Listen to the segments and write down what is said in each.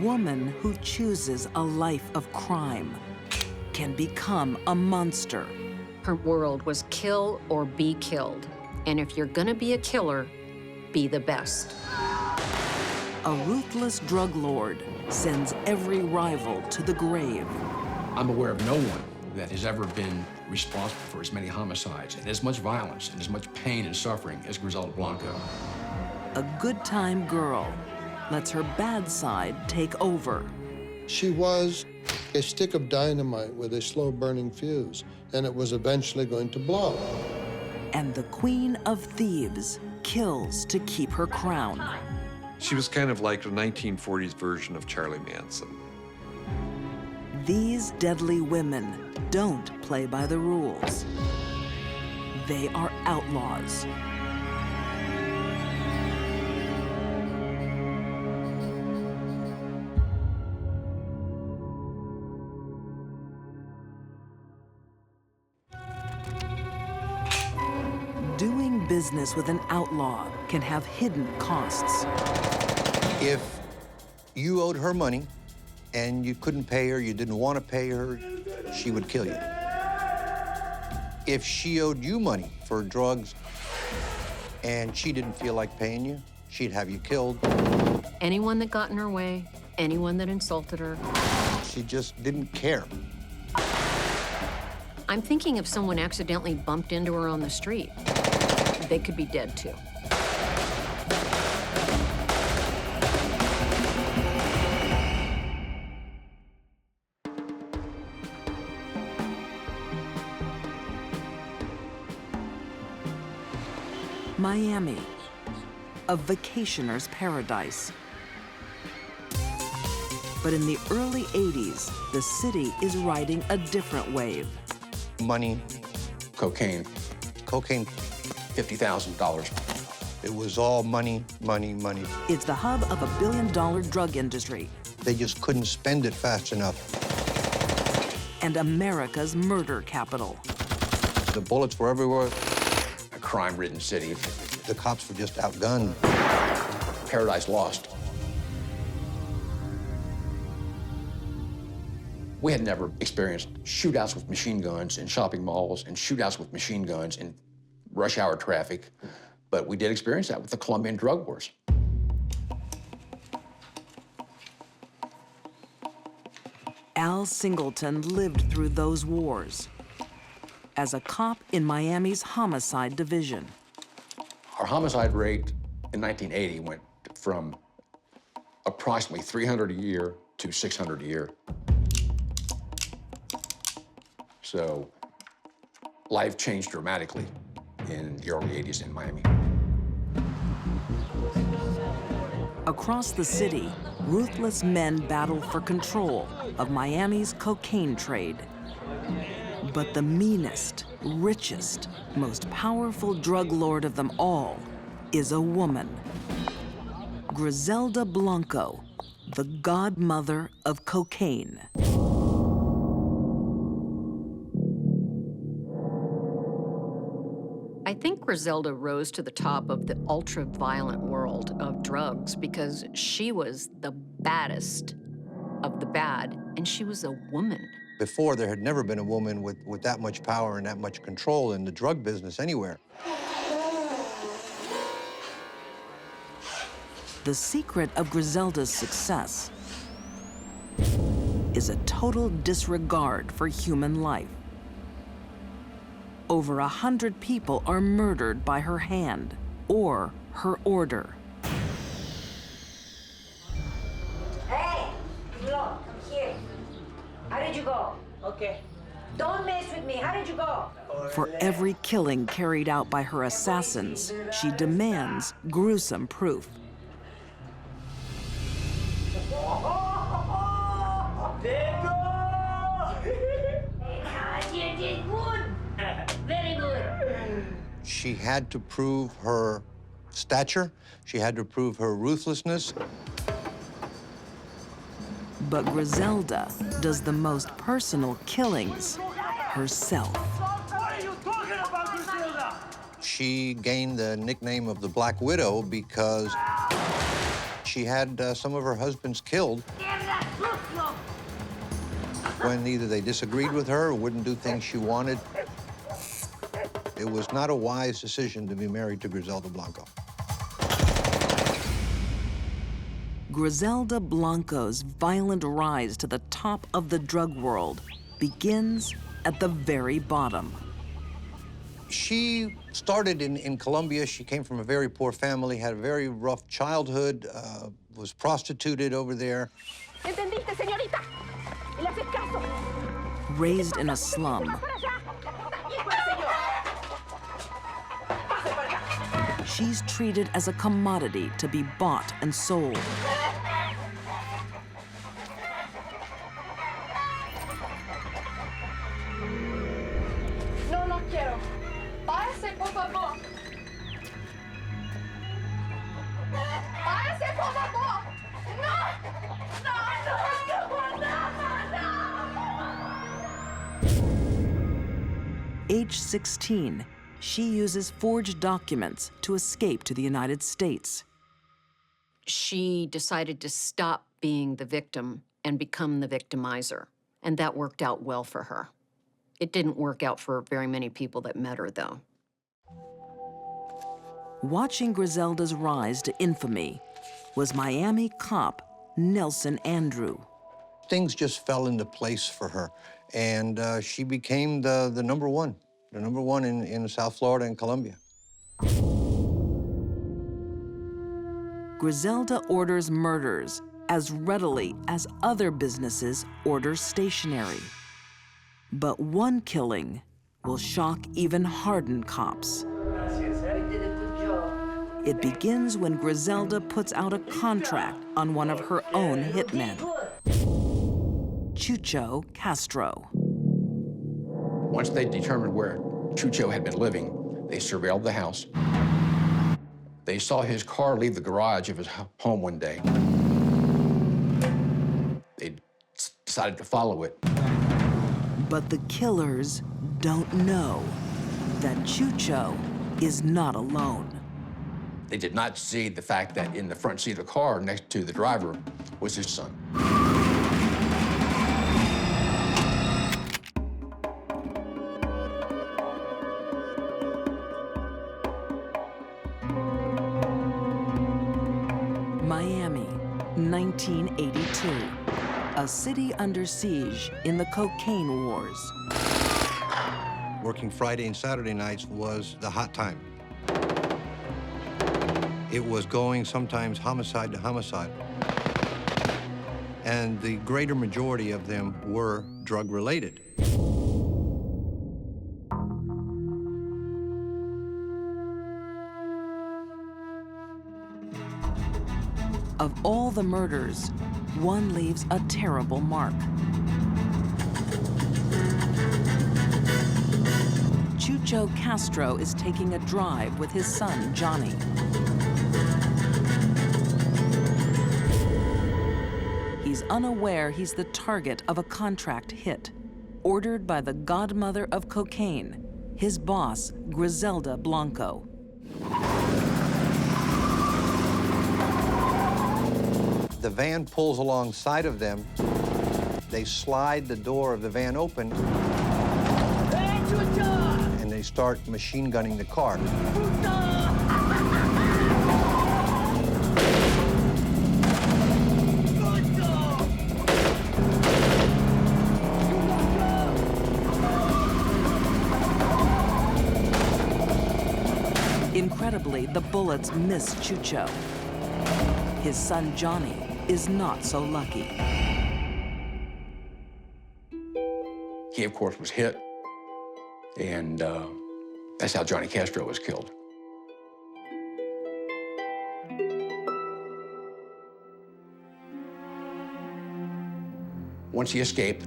woman who chooses a life of crime can become a monster. Her world was kill or be killed. And if you're gonna be a killer, be the best. A ruthless drug lord sends every rival to the grave. I'm aware of no one that has ever been responsible for as many homicides and as much violence and as much pain and suffering as Griselda Blanco. A good-time girl lets her bad side take over. She was a stick of dynamite with a slow-burning fuse, and it was eventually going to blow. And the queen of thieves kills to keep her crown. She was kind of like a 1940s version of Charlie Manson. These deadly women don't play by the rules. They are outlaws. Doing business with an outlaw can have hidden costs. If you owed her money and you couldn't pay her, you didn't want to pay her, she would kill you. If she owed you money for drugs and she didn't feel like paying you, she'd have you killed. Anyone that got in her way, anyone that insulted her. She just didn't care. I'm thinking if someone accidentally bumped into her on the street, they could be dead too. Miami, a vacationer's paradise. But in the early 80s, the city is riding a different wave. Money, Cocaine, cocaine, $50,000. it was all money, money, money. It's the hub of a billion-dollar drug industry They just couldn't spend it fast enough. and America's murder capital. The bullets were everywhere. A crime-ridden city. The cops were just outgunned. Paradise lost. We had never experienced shootouts with machine guns in shopping malls and shootouts with machine guns in rush hour traffic, but we did experience that with the Colombian drug wars. Al Singleton lived through those wars as a cop in Miami's homicide division. Our homicide rate in 1980 went from approximately 300 a year to 600 a year. So life changed dramatically in the early 80s in Miami. Across the city, ruthless men battle for control of Miami's cocaine trade. But the meanest, richest, most powerful drug lord of them all is a woman. Griselda Blanco, the godmother of cocaine. I think Griselda rose to the top of the ultra-violent world of drugs because she was the baddest of the bad, and she was a woman. Before, there had never been a woman with that much power and that much control in the drug business anywhere. The secret of Griselda's success is a total disregard for human life. Over 100 people are murdered by her hand or her order. Hey, look, come here. How did you go? Okay. Don't mess with me. How did you go? For every killing carried out by her assassins, she demands gruesome proof. There you go! You did good. Very good. She had to prove her stature. She had to prove her ruthlessness. But Griselda does the most personal killings herself. What are you talking about, Griselda? She gained the nickname of the Black Widow because she had some of her husbands killed. Damn When either they disagreed with her or wouldn't do things she wanted, it was not a wise decision to be married to Griselda Blanco. Griselda Blanco's violent rise to the top of the drug world begins at the very bottom. She started in Colombia. She came from a very poor family, had a very rough childhood, was prostituted over there. ¿Entendiste, señorita? ¿Le haces caso? Raised in a slum, she's treated as a commodity to be bought and sold. No, no quiero. Váyase, por favor. Váyase, por favor. No, no, no, no, no. Age 16, she uses forged documents to escape to the United States. She decided to stop being the victim and become the victimizer, and that worked out well for her. It didn't work out for very many people that met her, though. Watching Griselda's rise to infamy was Miami cop Nelson Andrew. Things just fell into place for her, and she became the number one in South Florida and Colombia. Griselda orders murders as readily as other businesses order stationery. But one killing will shock even hardened cops. It begins when Griselda puts out a contract on one of her own hitmen, Chucho Castro. Once they determined where Chucho had been living, they surveilled the house. They saw his car leave the garage of his home one day. They decided to follow it. But the killers don't know that Chucho is not alone. They did not see the fact that in the front seat of the car next to the driver was his son. Miami, 1982. A city under siege in the cocaine wars. Working Friday and Saturday nights was the hot time. It was going sometimes homicide to homicide. And the greater majority of them were drug-related. Of all the murders, one leaves a terrible mark. Chucho Castro is taking a drive with his son, Johnny. He's unaware he's the target of a contract hit, ordered by the Godmother of Cocaine, his boss, Griselda Blanco. The van pulls alongside of them. They slide the door of the van open, and they start machine gunning the car. Incredibly, the bullets miss Chucho. His son, Johnny, is not so lucky. He, of course, was hit, and that's how Johnny Castro was killed. Once he escaped,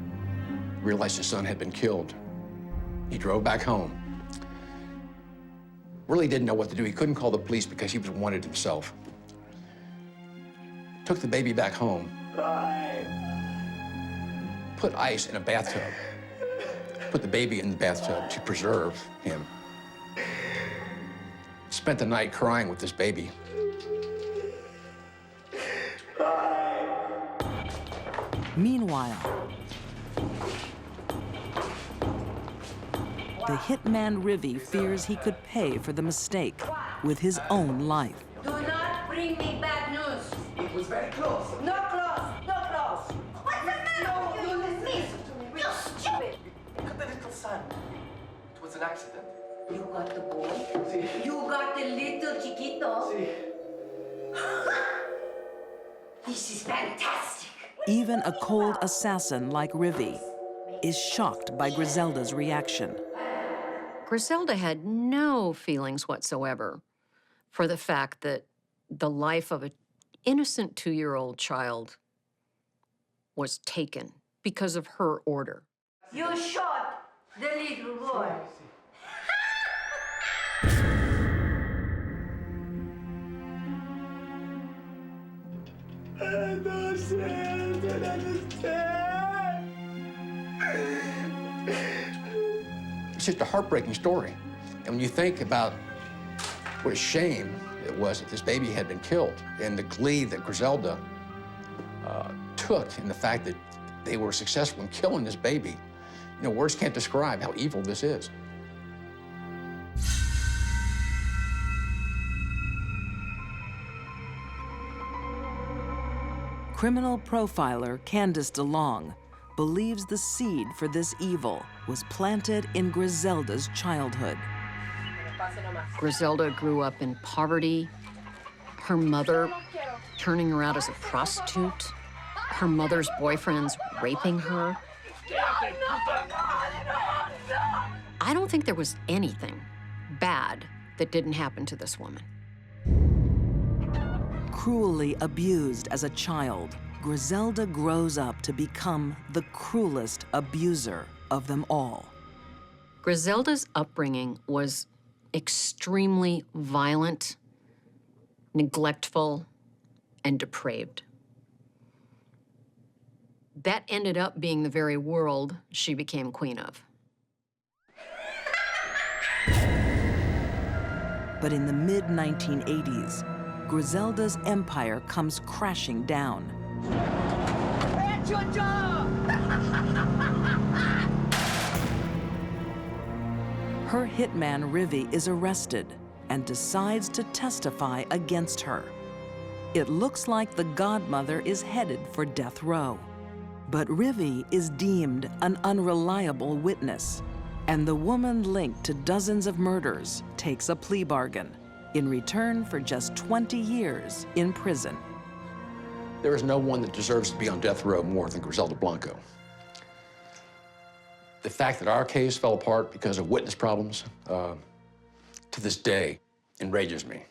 realized his son had been killed, he drove back home. Really didn't know what to do. He couldn't call the police because he was wanted himself. Took the baby back home, put ice in a bathtub, put the baby in the bathtub to preserve him. Spent the night crying with this baby. Meanwhile, the hitman Rivi fears he could pay for the mistake with his own life. Do not bring me bad news. It was very close. No close, no close. What's the matter with you? Listen to me. You're stupid. Look at the little son. It was an accident. You got the boy? See. You got the little chiquito? See. This is fantastic. Even a cold assassin like Rivi is shocked by Griselda's reaction. Griselda had no feelings whatsoever for the fact that the life of an innocent 2-year-old child was taken because of her order. You shot the little boy. I don't understand. It's just a heartbreaking story. And when you think about what a shame it was that this baby had been killed, and the glee that Griselda took in the fact that they were successful in killing this baby, you know, words can't describe how evil this is. Criminal profiler Candace DeLong believes the seed for this evil was planted in Griselda's childhood. Griselda grew up in poverty, her mother turning her out as a prostitute, her mother's boyfriends raping her. I don't think there was anything bad that didn't happen to this woman. Cruelly abused as a child, Griselda grows up to become the cruelest abuser of them all. Griselda's upbringing was extremely violent, neglectful, and depraved. That ended up being the very world she became queen of. But in the mid-1980s, Griselda's empire comes crashing down. That's your job! Her hitman Rivi is arrested and decides to testify against her. It looks like the godmother is headed for death row. But Rivi is deemed an unreliable witness, and the woman linked to dozens of murders takes a plea bargain in return for just 20 years in prison. There is no one that deserves to be on death row more than Griselda Blanco. The fact that our case fell apart because of witness problems, to this day, enrages me.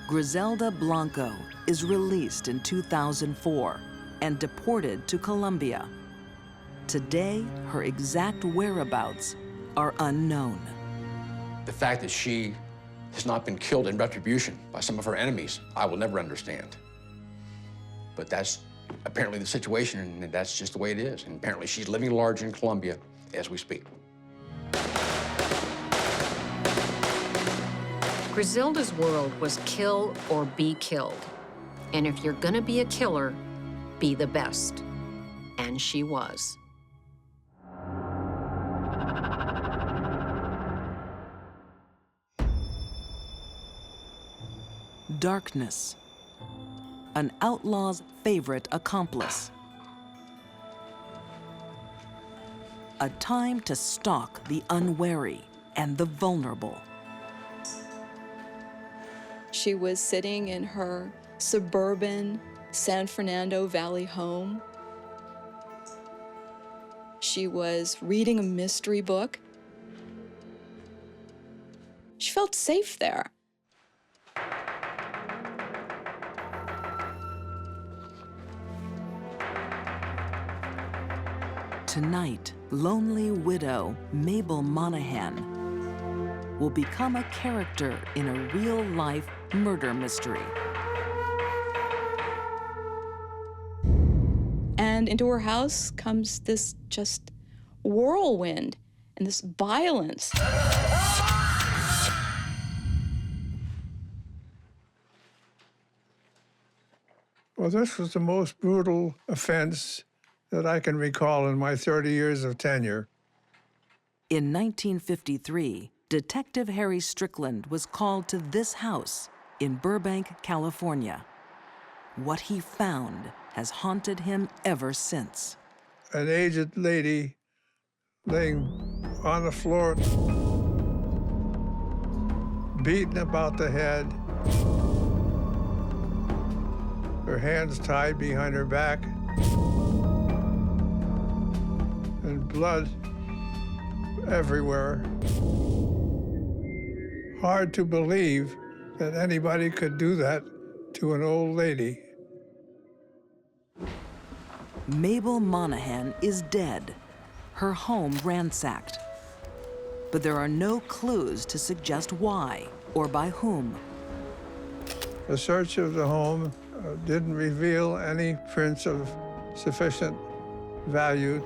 Griselda Blanco is released in 2004 and deported to Colombia. Today, her exact whereabouts are unknown. The fact that she has not been killed in retribution by some of her enemies, I will never understand. But that's apparently the situation, and that's just the way it is. And apparently she's living large in Colombia as we speak. Griselda's world was kill or be killed. And if you're gonna be a killer, be the best. And she was. Darkness, an outlaw's favorite accomplice. A time to stalk the unwary and the vulnerable. She was sitting in her suburban San Fernando Valley home. She was reading a mystery book. She felt safe there. Tonight, lonely widow Mabel Monahan will become a character in a real-life murder mystery. And into her house comes this just whirlwind and this violence. Well, this was the most brutal offense that I can recall in my 30 years of tenure. In 1953, Detective Harry Strickland was called to this house in Burbank, California. What he found has haunted him ever since. An aged lady laying on the floor, beaten about the head, her hands tied behind her back, and blood everywhere. Hard to believe that anybody could do that to an old lady. Mabel Monahan is dead, her home ransacked. But there are no clues to suggest why or by whom. The search of the home didn't reveal any prints of sufficient value.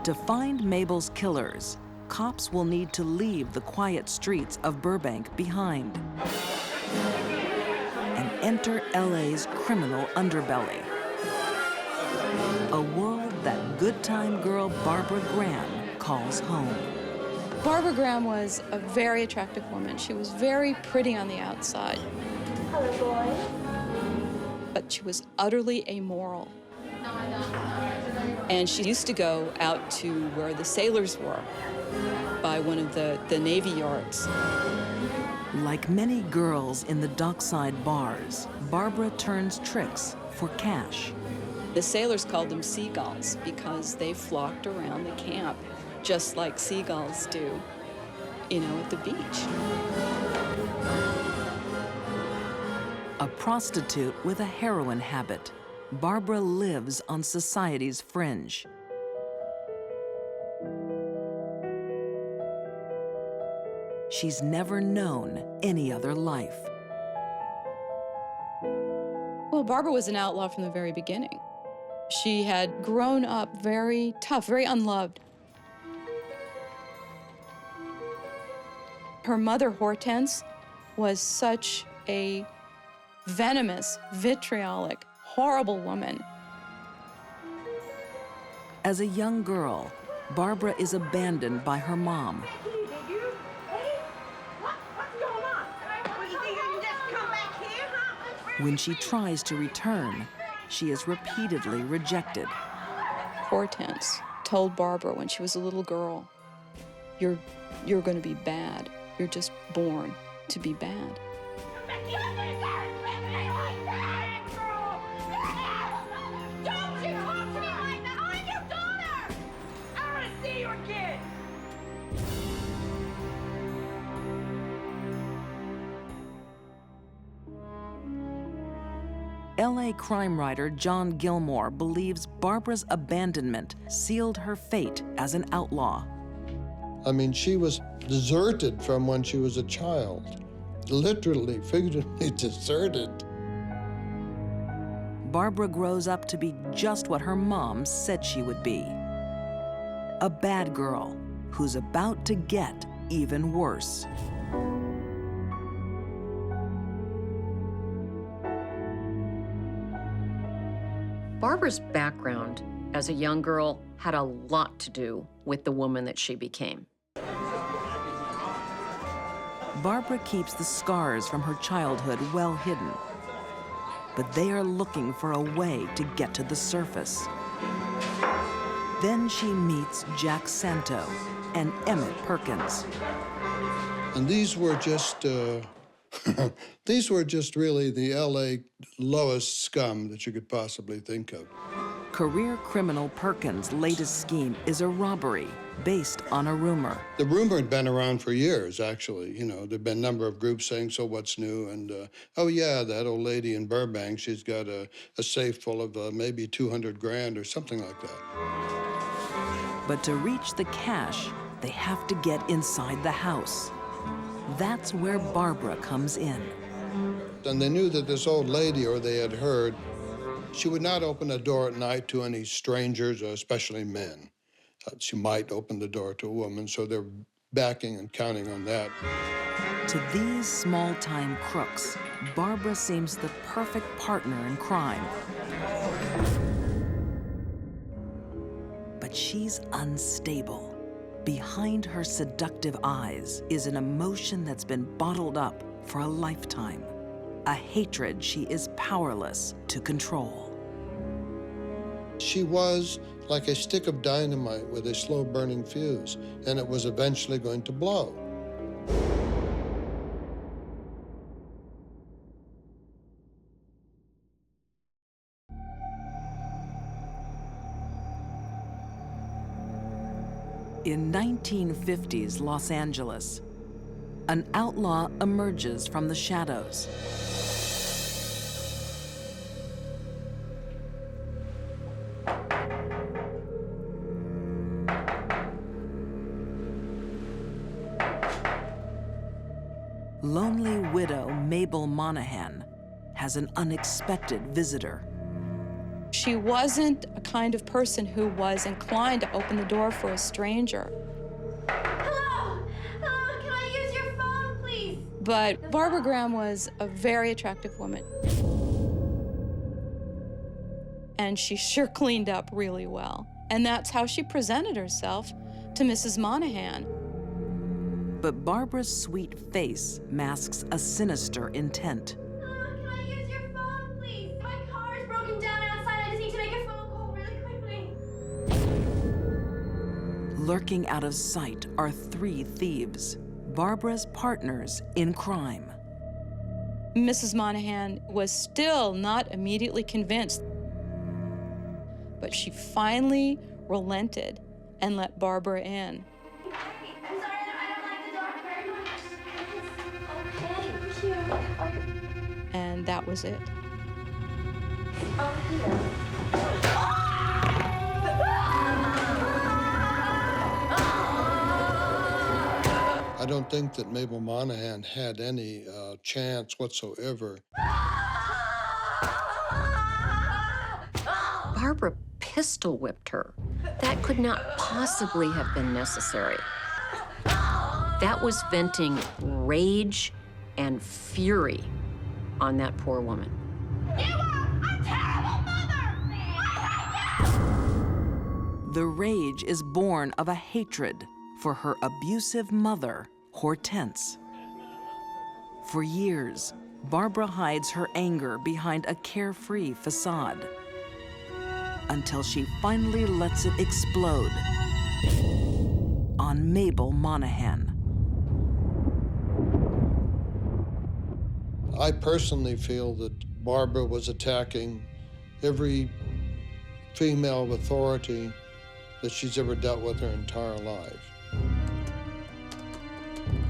To find Mabel's killers, cops will need to leave the quiet streets of Burbank behind and enter LA's criminal underbelly. A world that good-time girl Barbara Graham calls home. Barbara Graham was a very attractive woman. She was very pretty on the outside. Hello, boy. But she was utterly amoral. And she used to go out to where the sailors were, by one of the Navy yards. Like many girls in the dockside bars, Barbara turns tricks for cash. The sailors called them seagulls because they flocked around the camp just like seagulls do, at the beach. A prostitute with a heroin habit, Barbara lives on society's fringe. She's never known any other life. Well, Barbara was an outlaw from the very beginning. She had grown up very tough, very unloved. Her mother, Hortense, was such a venomous, vitriolic, horrible woman. As a young girl, Barbara is abandoned by her mom. When she tries to return, she is repeatedly rejected. Hortense told Barbara when she was a little girl, you're going to be bad. You're just born to be bad. Don't you talk to me like that! I'm your daughter! I want to see your kid! LA crime writer John Gilmore believes Barbara's abandonment sealed her fate as an outlaw. I mean, she was deserted from when she was a child. Literally, figuratively deserted. Barbara grows up to be just what her mom said she would be. A bad girl who's about to get even worse. Barbara's background as a young girl had a lot to do with the woman that she became. Barbara keeps the scars from her childhood well hidden, but they are looking for a way to get to the surface. Then she meets Jack Santo and Emmett Perkins. And these were just, these were just really the LA lowest scum that you could possibly think of. Career criminal Perkins' latest scheme is a robbery based on a rumor. The rumor had been around for years, actually. There'd been a number of groups saying, so what's new? And, oh yeah, that old lady in Burbank, she's got a safe full of maybe 200 grand or something like that. But to reach the cash, they have to get inside the house. That's where Barbara comes in. And they knew that this old lady, or they had heard, she would not open a door at night to any strangers, especially men. She might open the door to a woman, so they're backing and counting on that. To these small-time crooks, Barbara seems the perfect partner in crime. But she's unstable. Behind her seductive eyes is an emotion that's been bottled up for a lifetime, a hatred she is powerless to control. She was like a stick of dynamite with a slow-burning fuse, and it was eventually going to blow. In 1950s Los Angeles, an outlaw emerges from the shadows. Lonely widow Mabel Monahan has an unexpected visitor. She wasn't a kind of person who was inclined to open the door for a stranger. Hello? Hello, can I use your phone, please? But Barbara Graham was a very attractive woman. And she sure cleaned up really well. And that's how she presented herself to Mrs. Monahan. But Barbara's sweet face masks a sinister intent. Can I use your phone, please? My car is broken down outside. I just need to make a phone call really quickly. Lurking out of sight are three thieves, Barbara's partners in crime. Mrs. Monahan was still not immediately convinced, but she finally relented and let Barbara in. I'm sorry, I don't like the dark very much. Okay, cute. And that was it. Oh, here. I don't think that Mabel Monahan had any chance whatsoever. Barbara pistol whipped her. That could not possibly have been necessary. That was venting rage and fury on that poor woman. You are a terrible mother! I hate you! The rage is born of a hatred for her abusive mother, Hortense. For years, Barbara hides her anger behind a carefree facade until she finally lets it explode on Mabel Monahan. I personally feel that Barbara was attacking every female of authority that she's ever dealt with her entire life.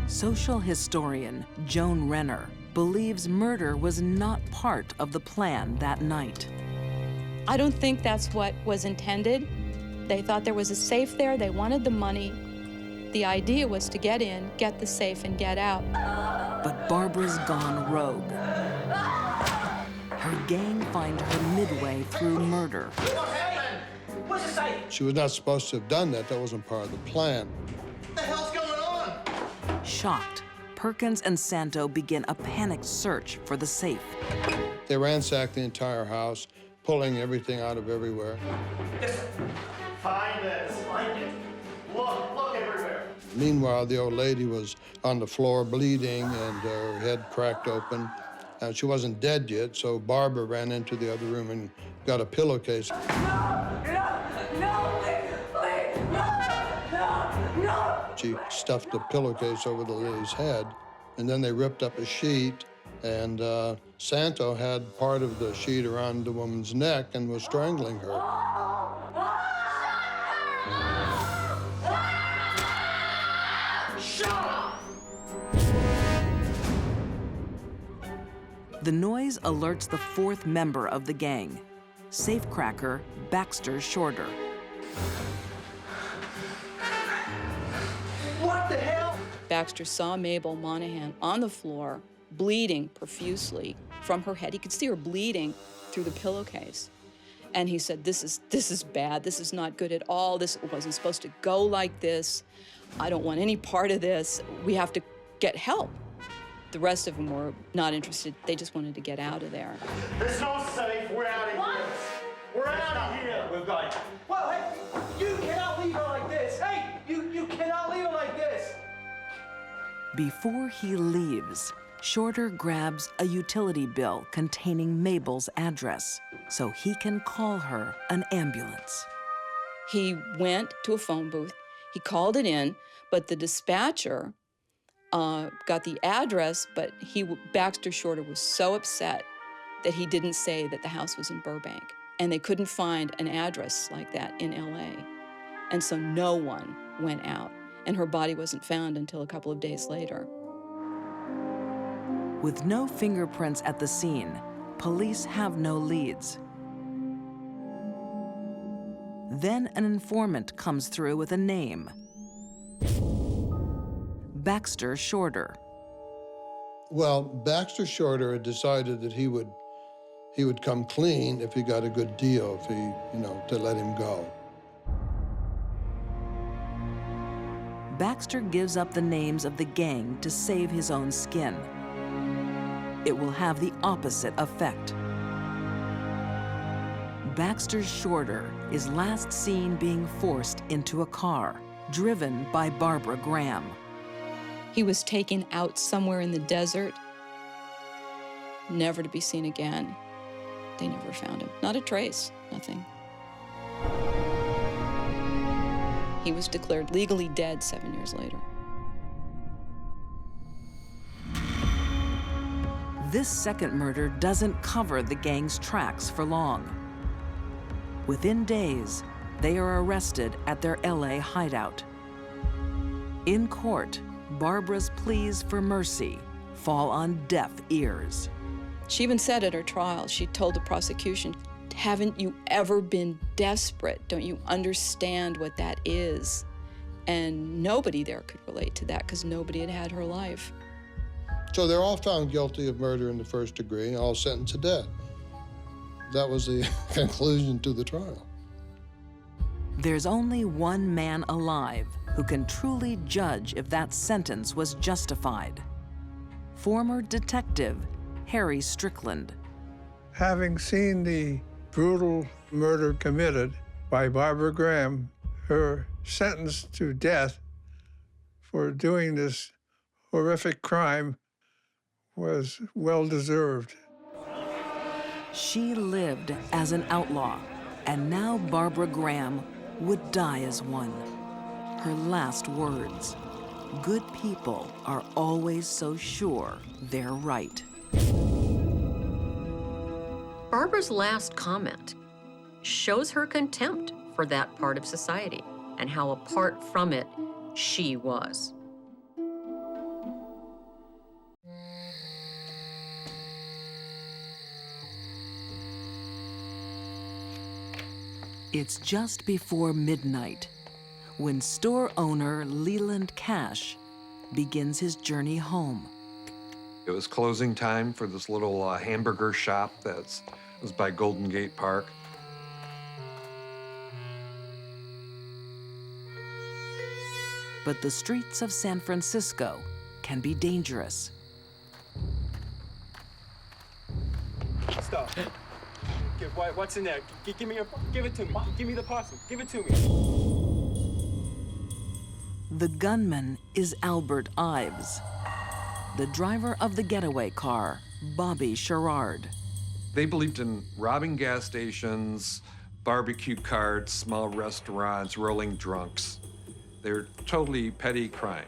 Social historian Joan Renner believes murder was not part of the plan that night. I don't think that's what was intended. They thought there was a safe there, they wanted the money. The idea was to get in, get the safe, and get out. But Barbara's gone rogue. Her gang find her midway through murder. What happened? What's it say? She was not supposed to have done that. That wasn't part of the plan. What the hell's going on? Shocked, Perkins and Santo begin a panicked search for the safe. They ransacked the entire house, pulling everything out of everywhere. Listen, find this. Find it. Look everywhere. Meanwhile, the old lady was on the floor bleeding and her head cracked open. She wasn't dead yet, so Barbara ran into the other room and got a pillowcase. No! She stuffed the pillowcase over the lady's head, and then they ripped up a sheet, and Santo had part of the sheet around the woman's neck and was strangling her. The noise alerts the fourth member of the gang, safecracker Baxter Shorter. What the hell? Baxter saw Mabel Monahan on the floor, bleeding profusely from her head. He could see her bleeding through the pillowcase. And he said, this is bad. This is not good at all. This wasn't supposed to go like this. I don't want any part of this. We have to get help. The rest of them were not interested. They just wanted to get out of there. There's no safe. We're out of here. We're out of here. We're going. Well, hey, you cannot leave her like this. Hey, you cannot leave her like this. Before he leaves, Shorter grabs a utility bill containing Mabel's address so he can call her an ambulance. He went to a phone booth, he called it in, but the dispatcher got the address, but Baxter Shorter was so upset that he didn't say that the house was in Burbank. And they couldn't find an address like that in LA. And so no one went out, and her body wasn't found until a couple of days later. With no fingerprints at the scene, police have no leads. Then an informant comes through with a name. Baxter Shorter. Well, Baxter Shorter had decided that he would come clean if he got a good deal, if he, to let him go. Baxter gives up the names of the gang to save his own skin. It will have the opposite effect. Baxter Shorter is last seen being forced into a car, driven by Barbara Graham. He was taken out somewhere in the desert, never to be seen again. They never found him. Not a trace, nothing. He was declared legally dead 7 years later. This second murder doesn't cover the gang's tracks for long. Within days, they are arrested at their LA hideout. In court, Barbara's pleas for mercy fall on deaf ears. She even said at her trial, she told the prosecution, "Haven't you ever been desperate? Don't you understand what that is?" And nobody there could relate to that because nobody had had her life. So they're all found guilty of murder in the first degree, all sentenced to death. That was the conclusion to the trial. There's only one man alive who can truly judge if that sentence was justified. Former detective Harry Strickland. Having seen the brutal murder committed by Barbara Graham, her sentence to death for doing this horrific crime was well-deserved. She lived as an outlaw, and now Barbara Graham would die as one. Her last words: "Good people are always so sure they're right." Barbara's last comment shows her contempt for that part of society and how apart from it she was. It's just before midnight when store owner Leland Cash begins his journey home. It was closing time for this little hamburger shop that was by Golden Gate Park. But the streets of San Francisco can be dangerous. Stop. What's in there? Give it to me. Give me the parcel. Give it to me. The gunman is Albert Ives, the driver of the getaway car, Bobby Sherrard. They believed in robbing gas stations, barbecue carts, small restaurants, rolling drunks. They're totally petty crime.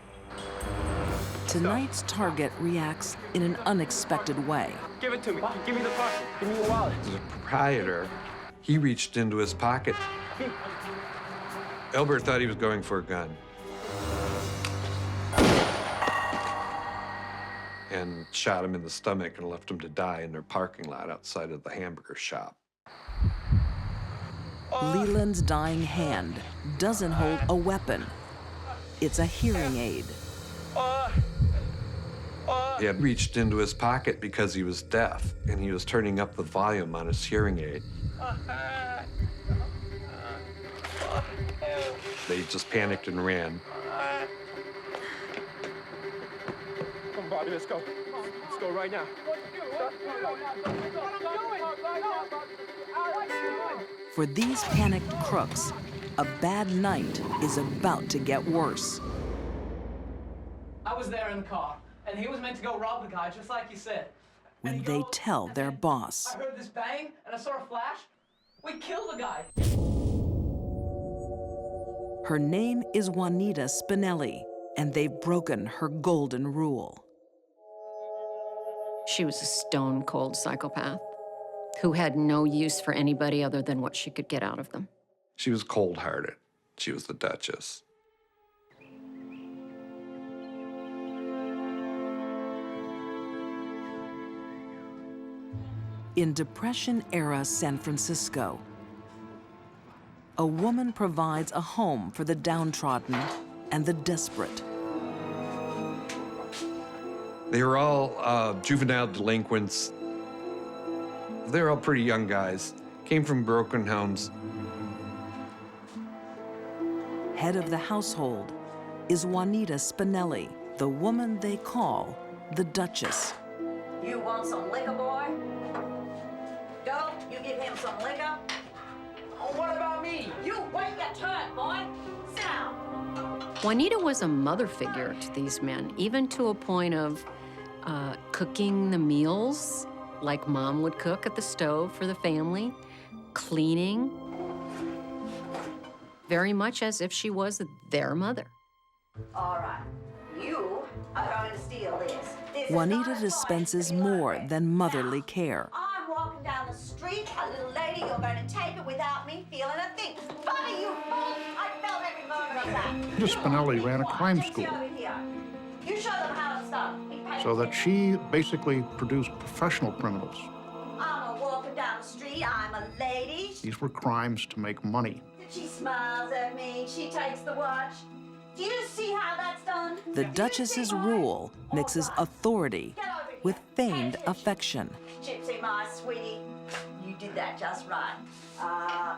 Tonight's target reacts in an unexpected way. Give it to me. Give me the parcel. Give me the wallet. The proprietor, he reached into his pocket. Albert thought he was going for a gun. And shot him in the stomach and left him to die in their parking lot outside of the hamburger shop. Leland's dying hand doesn't hold a weapon. It's a hearing aid. He had reached into his pocket because he was deaf, and he was turning up the volume on his hearing aid. They just panicked and ran. Come on, Bobby, let's go. Let's go right now. For these panicked crooks, a bad night is about to get worse. I was there in the car, and he was meant to go rob the guy, just like you said. When they tell their boss. I heard this bang, and I saw a flash. We killed the guy. Her name is Juanita Spinelli, and they've broken her golden rule. She was a stone-cold psychopath who had no use for anybody other than what she could get out of them. She was cold-hearted. She was the Duchess. In Depression-era San Francisco, a woman provides a home for the downtrodden and the desperate. They were all juvenile delinquents. They were all pretty young guys, came from broken homes. Head of the household is Juanita Spinelli, the woman they call the Duchess. You want some liquor, boy? Go, you give him some liquor. Oh, what about me? You wait your turn, boy. Sit down. Juanita was a mother figure to these men, even to a point of cooking the meals like Mom would cook at the stove for the family, cleaning, very much as if she was their mother. All right, you are going to steal this. Juanita dispenses more than motherly care. I'm walking down the street, a little lady, you're going to take it without me feeling a thing. Funny, you fool! I felt every moment of that. Miss Spinelli ran a crime school. You show them how to stop. So that she basically produced professional criminals. I'm a walking down the street, I'm a lady. These were crimes to make money. She smiles at me, she takes the watch. Do you see how that's done? The Duchess's rule mixes authority with feigned affection. Gypsy, my sweetie, you did that just right.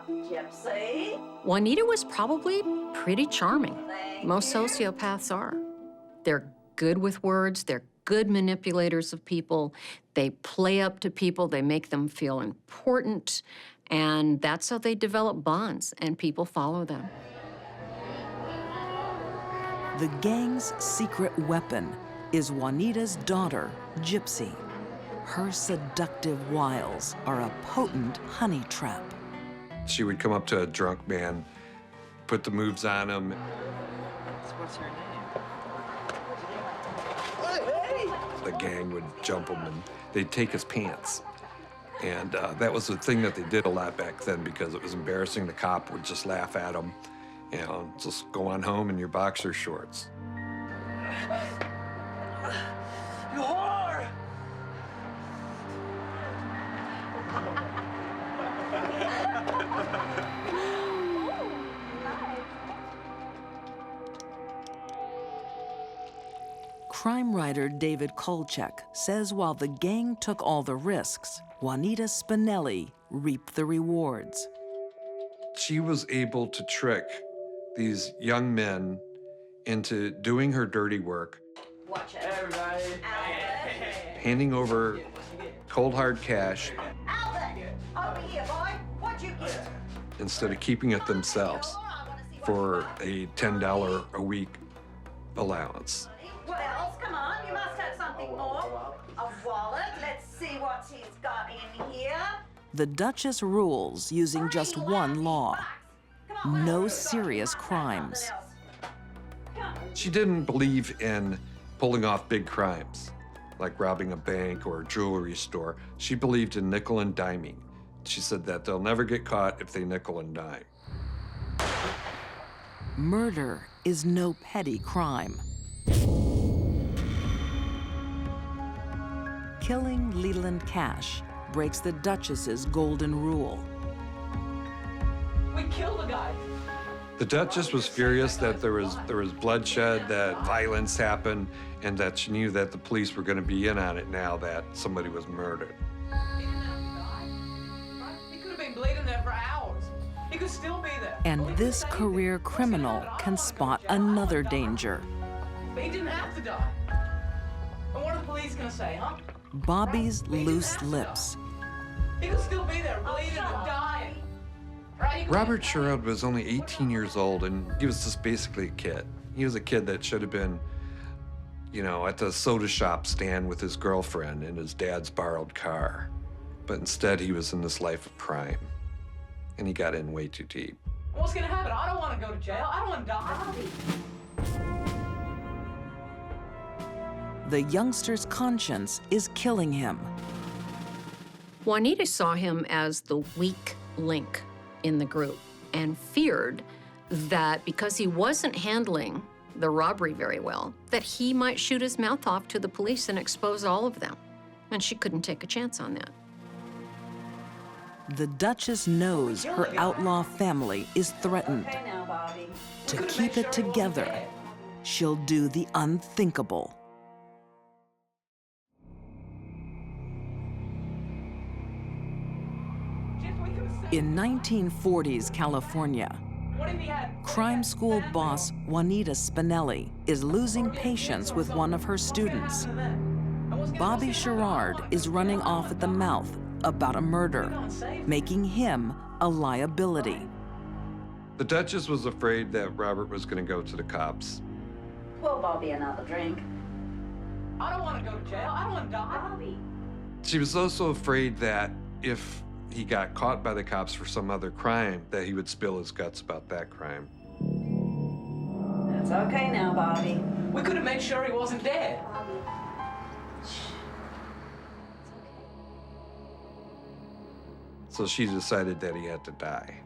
Gypsy. Juanita was probably pretty charming. Most sociopaths are. They're good with words, they're good manipulators of people, they play up to people, they make them feel important, and that's how they develop bonds, and people follow them. The gang's secret weapon is Juanita's daughter, Gypsy. Her seductive wiles are a potent honey trap. She would come up to a drunk man, put the moves on him. What's her name? The gang would jump him and they'd take his pants. And that was the thing that they did a lot back then because it was embarrassing. The cop would just laugh at him, you know, just go on home in your boxer shorts. You whore! Crime writer David Kolchak says while the gang took all the risks, Juanita Spinelli reaped the rewards. She was able to trick these young men into doing her dirty work, Watch it. Everybody. handing over cold hard cash Albert, over here, boy. What'd you get? instead of keeping it themselves for a $10 a week allowance. What else? Come on, you must have something more. A wallet. Let's see what he's got in here. The Duchess rules using just one law: no serious crimes. She didn't believe in pulling off big crimes, like robbing a bank or a jewelry store. She believed in nickel and diming. She said that they'll never get caught if they nickel and dime. Murder is no petty crime. Killing Leland Cash breaks the Duchess's golden rule. We killed the guy. The Duchess was furious that there was bloodshed, that violence happened, and that she knew that the police were going to be in on it now that somebody was murdered. He didn't have to die. He could have been bleeding there for hours. He could still be there. And this career criminal can spot another danger. But he didn't have to die. And what are the police gonna say, huh? Bobby's loose lips. He could still be there, bleeding and dying. Right? Robert Sherrod was only 18 years old, and he was just basically a kid. He was a kid that should have been, you know, at the soda shop stand with his girlfriend in his dad's borrowed car. But instead, he was in this life of crime, and he got in way too deep. What's gonna happen? I don't want to go to jail. I don't want to die. The youngster's conscience is killing him. Juanita saw him as the weak link in the group and feared that because he wasn't handling the robbery very well, that he might shoot his mouth off to the police and expose all of them. And she couldn't take a chance on that. The Duchess knows her outlaw family is threatened. Okay now, Bobby. To keep it together, she'll do the unthinkable. In 1940s California, crime school boss Juanita Spinelli is losing patience with one of her students. Bobby Sherrod is running off at the mouth about a murder, making him a liability. The Duchess was afraid that Robert was going to go to the cops. Pour Bobby another drink. I don't want to go to jail. I don't want to die. Bobby. She was also afraid that if he got caught by the cops for some other crime, that he would spill his guts about that crime. It's okay now, Bobby. We could have made sure he wasn't dead. So she decided that he had to die.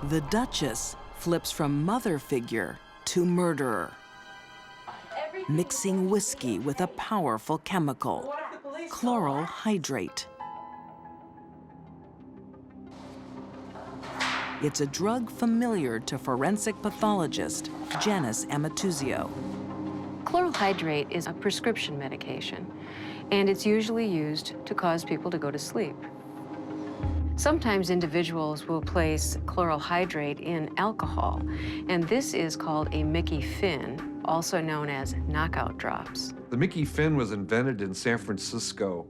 The Duchess flips from mother figure to murderer, mixing whiskey with a powerful chemical, chloral hydrate. It's a drug familiar to forensic pathologist Janice Amatuzio. Chloral hydrate is a prescription medication, and it's usually used to cause people to go to sleep. Sometimes individuals will place chloral hydrate in alcohol, and this is called a Mickey Finn, also known as knockout drops. The Mickey Finn was invented in San Francisco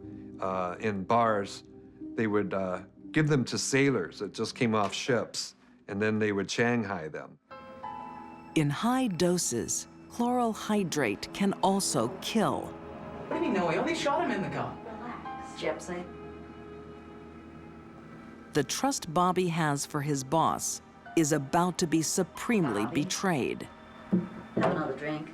in bars. They would give them to sailors that just came off ships, and then they would Shanghai them. In high doses, chloral hydrate can also kill. What do you mean, no? He only shot him in the gun. Relax, Gypsy. The trust Bobby has for his boss is about to be supremely betrayed. Have another drink.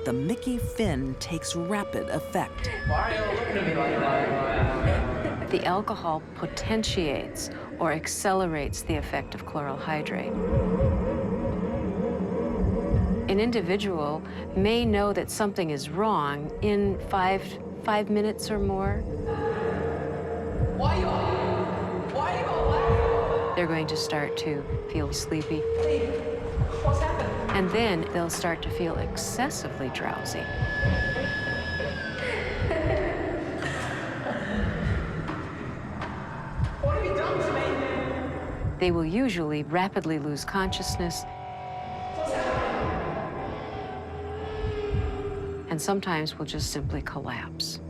The Mickey Finn takes rapid effect. Why are you all looking at me like that? The alcohol potentiates or accelerates the effect of chloral hydrate. An individual may know that something is wrong in five minutes or more. Why are you all laughing? They're going to start to feel sleepy. What's happening? And then they'll start to feel excessively drowsy. What have you done to me? They will usually rapidly lose consciousness, and sometimes will just simply collapse.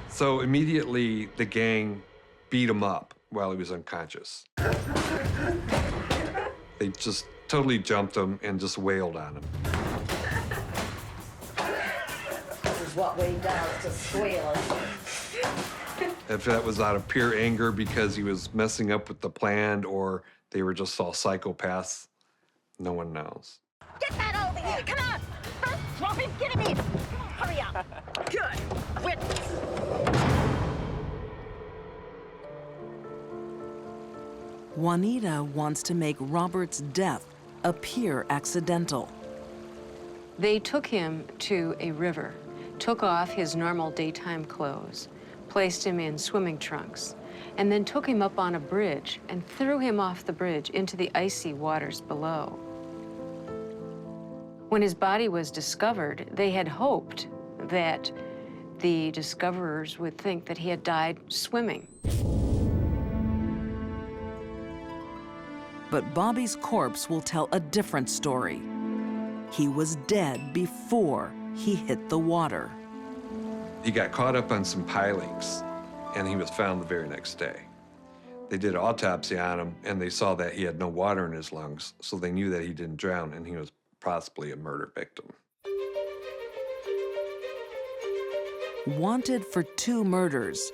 So immediately, the gang beat him up while he was unconscious. They just totally jumped him and just wailed on him. This is what we do to squealers. If that was out of pure anger because he was messing up with the plan or they were just all psychopaths, no one knows. Get that over here! Come on! First, drop him! Get him in! Come on, hurry up! Good! Witness! Juanita wants to make Robert's death appear accidental. They took him to a river, took off his normal daytime clothes, placed him in swimming trunks, and then took him up on a bridge and threw him off the bridge into the icy waters below. When his body was discovered, they had hoped that the discoverers would think that he had died swimming. But Bobby's corpse will tell a different story. He was dead before he hit the water. He got caught up on some pilings, and he was found the very next day. They did an autopsy on him, and they saw that he had no water in his lungs, so they knew that he didn't drown, and he was possibly a murder victim. Wanted for 2 murders,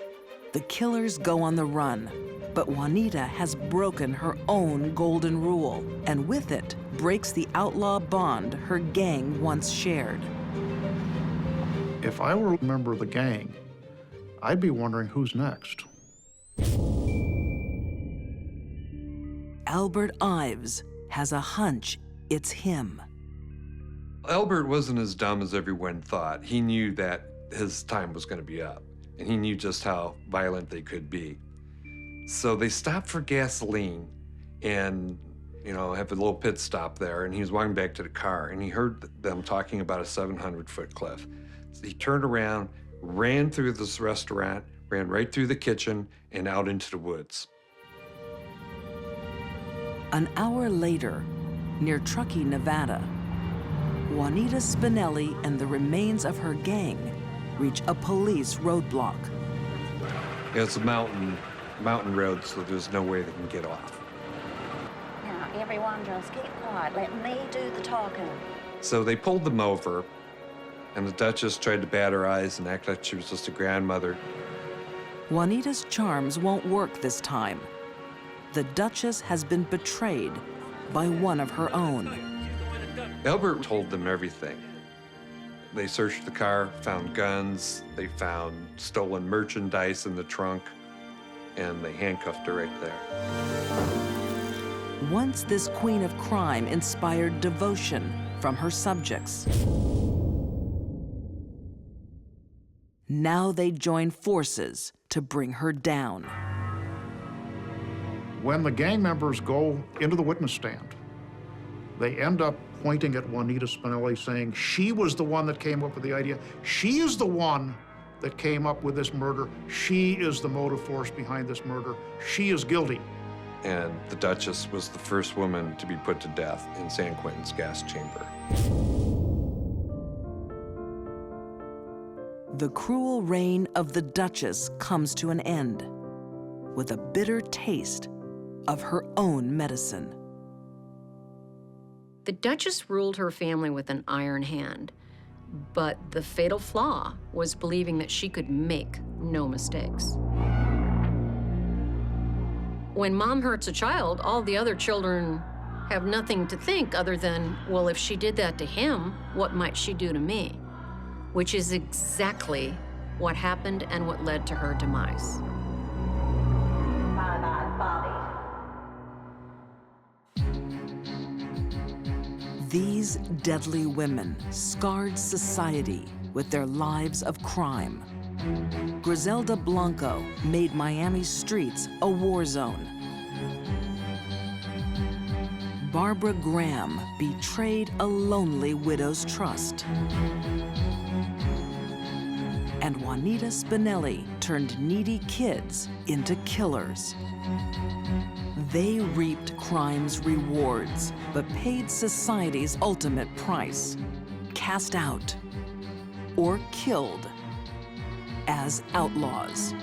the killers go on the run. But Juanita has broken her own golden rule, and with it, breaks the outlaw bond her gang once shared. If I were a member of the gang, I'd be wondering who's next. Albert Ives has a hunch it's him. Albert wasn't as dumb as everyone thought. He knew that his time was going to be up, and he knew just how violent they could be. So they stopped for gasoline and, have a little pit stop there, and he was walking back to the car, and he heard them talking about a 700-foot cliff. So he turned around, ran through this restaurant, ran right through the kitchen, and out into the woods. An hour later, near Truckee, Nevada, Juanita Spinelli and the remains of her gang reach a police roadblock. It's a mountain road, so there's no way they can get off. Now, everyone just keep quiet. Let me do the talking. So they pulled them over, and the Duchess tried to bat her eyes and act like she was just a grandmother. Juanita's charms won't work this time. The Duchess has been betrayed by one of her own. Albert told them everything. They searched the car, found guns, they found stolen merchandise in the trunk, and they handcuffed her right there. Once this queen of crime inspired devotion from her subjects. Now they join forces to bring her down. When the gang members go into the witness stand, they end up pointing at Juanita Spinelli, saying she was the one that came up with the idea. She is the one that came up with this murder. She is the motive force behind this murder. She is guilty. And the Duchess was the first woman to be put to death in San Quentin's gas chamber. The cruel reign of the Duchess comes to an end with a bitter taste of her own medicine. The Duchess ruled her family with an iron hand, but the fatal flaw was believing that she could make no mistakes. When mom hurts a child, all the other children have nothing to think other than, well, if she did that to him, what might she do to me? Which is exactly what happened and what led to her demise. Bye-bye, Bobby. These deadly women scarred society with their lives of crime. Griselda Blanco made Miami's streets a war zone. Barbara Graham betrayed a lonely widow's trust. And Juanita Spinelli turned needy kids into killers. They reaped crime's rewards, but paid society's ultimate price, cast out or killed as outlaws.